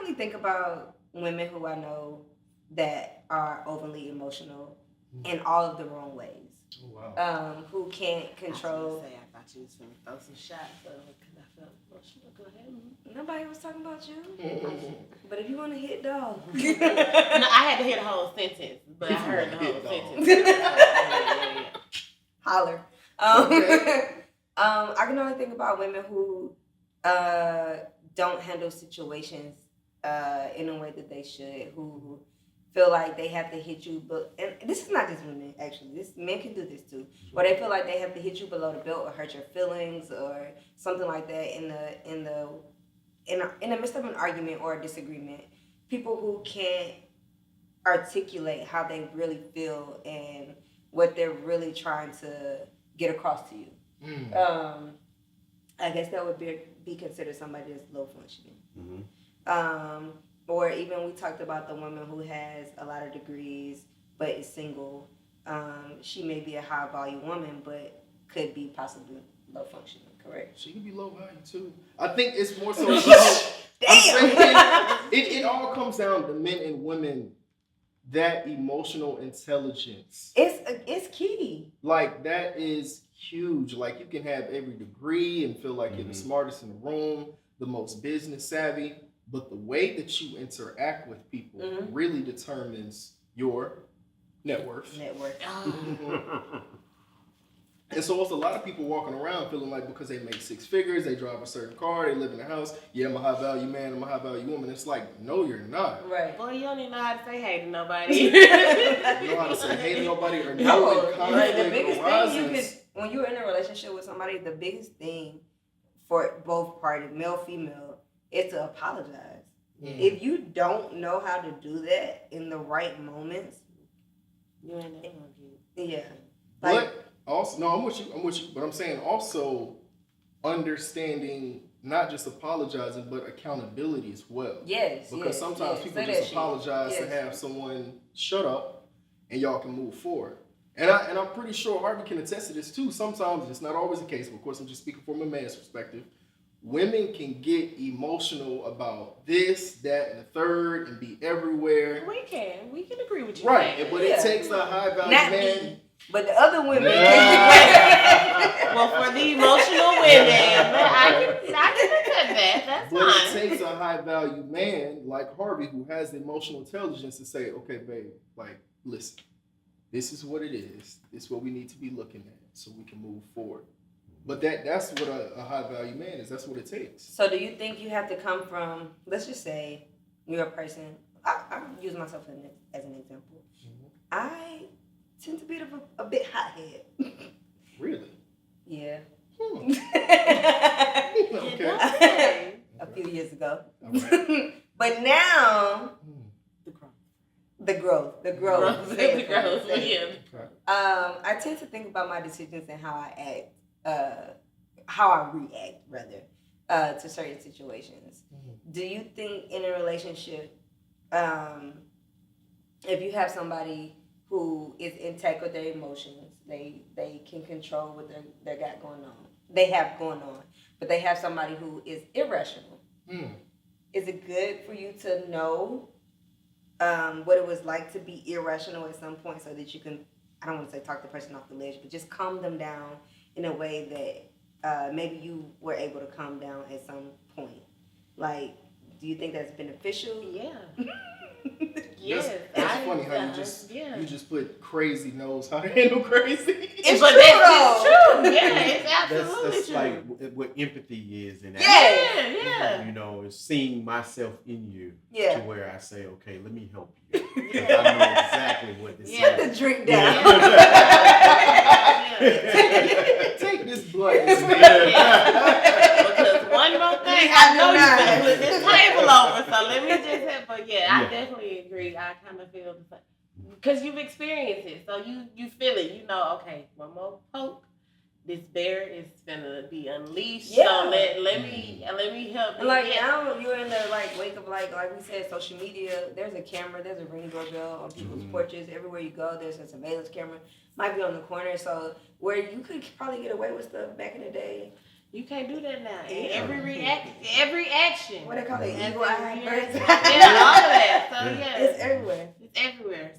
only think about women who I know that are overly emotional in all of the wrong ways. Oh, wow. Who can't control. I thought you was going to throw some shots because I felt emotional. Go ahead. Nobody was talking about you. But if you want to hit dog. No, I had to hear the whole sentence, but I heard the whole sentence. Holler. I can only think about women who don't handle situations in a way that they should, who feel like they have to hit you, and this is not just women, actually. Men can do this too, where they feel like they have to hit you below the belt or hurt your feelings or something like that in the midst of an argument or a disagreement. People who can't articulate how they really feel and what they're really trying to get across to you. I guess that would be considered somebody that's low functioning. Or even we talked about the woman who has a lot of degrees but is single. She may be a high volume woman but could be possibly low functioning, correct? She can be low value too. I think it's more so about, it all comes down to men and women, that emotional intelligence. It's key. Like, that is huge. Like, you can have every degree and feel like you're the smartest in the room, the most business savvy, but the way that you interact with people really determines your net worth. And so it's a lot of people walking around feeling like because they make six figures, they drive a certain car, they live in a house, yeah, I'm a high value man, I'm a high value woman. It's like, no, you're not. Right. Boy, you don't even know how to say hey to nobody. You know how to say hey to nobody or no when conflict the biggest arises. thing when you're in a relationship with somebody, the biggest thing for both parties, male, female, is to apologize. If you don't know how to do that in the right moments, you ain't never gonna get yeah. But also, no, I'm with you. But I'm saying also understanding not just apologizing, but accountability as well. Yes. Because sometimes people just apologize to have someone shut up and y'all can move forward. And I'm pretty sure Harvey can attest to this too. Sometimes it's not always the case, but of course I'm just speaking from a man's perspective. Women can get emotional about this, that, and the third, and be everywhere. We can agree with you. Right, but it takes a high value man. But the other women, well, for the emotional women, I can accept that. That's but fine. But it takes a high value man like Harvey who has the emotional intelligence to say, okay, babe, like, listen, this is what it is. This is what we need to be looking at so we can move forward. But that's what a high value man is. That's what it takes. So do you think you have to come from, let's just say, you're a person, I'm using myself as an example. I tend to be a bit hothead. Really? Yeah. Okay. A few years ago. All right. But now, the growth. Yeah. I tend to think about my decisions and how I act, how I react, rather, to certain situations. Do you think in a relationship, if you have somebody who is intact with their emotions, they can control what they got going on. They have going on, but they have somebody who is irrational. Is it good for you to know what it was like to be irrational at some point so that you can, I don't want to say talk the person off the ledge, but just calm them down in a way that maybe you were able to calm down at some point? Like, do you think that's beneficial? Yeah. Yes, that's funny how you just put crazy knows how to handle crazy. It's but true, it's true. Yeah, it's absolutely that's true. like what empathy is, and Yeah. you know, is seeing myself in you to where I say, okay, let me help you. Because I know exactly what this is. Put the drink down. Take this blood. Because one more thing, I know you're going to put this table over, so let me just say, but I definitely agree. I kind of feel the same. Because you've experienced it, so you feel it. You know, okay, one more poke. This bear is gonna be unleashed. Yeah. So let me help. And like now you're in the wake of like we said, social media. There's a camera, there's a Ring doorbell on people's porches. Everywhere you go, there's a surveillance camera. Might be on the corner, so where you could probably get away with stuff back in the day. You can't do that now. Every action. What they call it? Evil eye. Yeah, all of that. So yeah, it's everywhere. It's everywhere.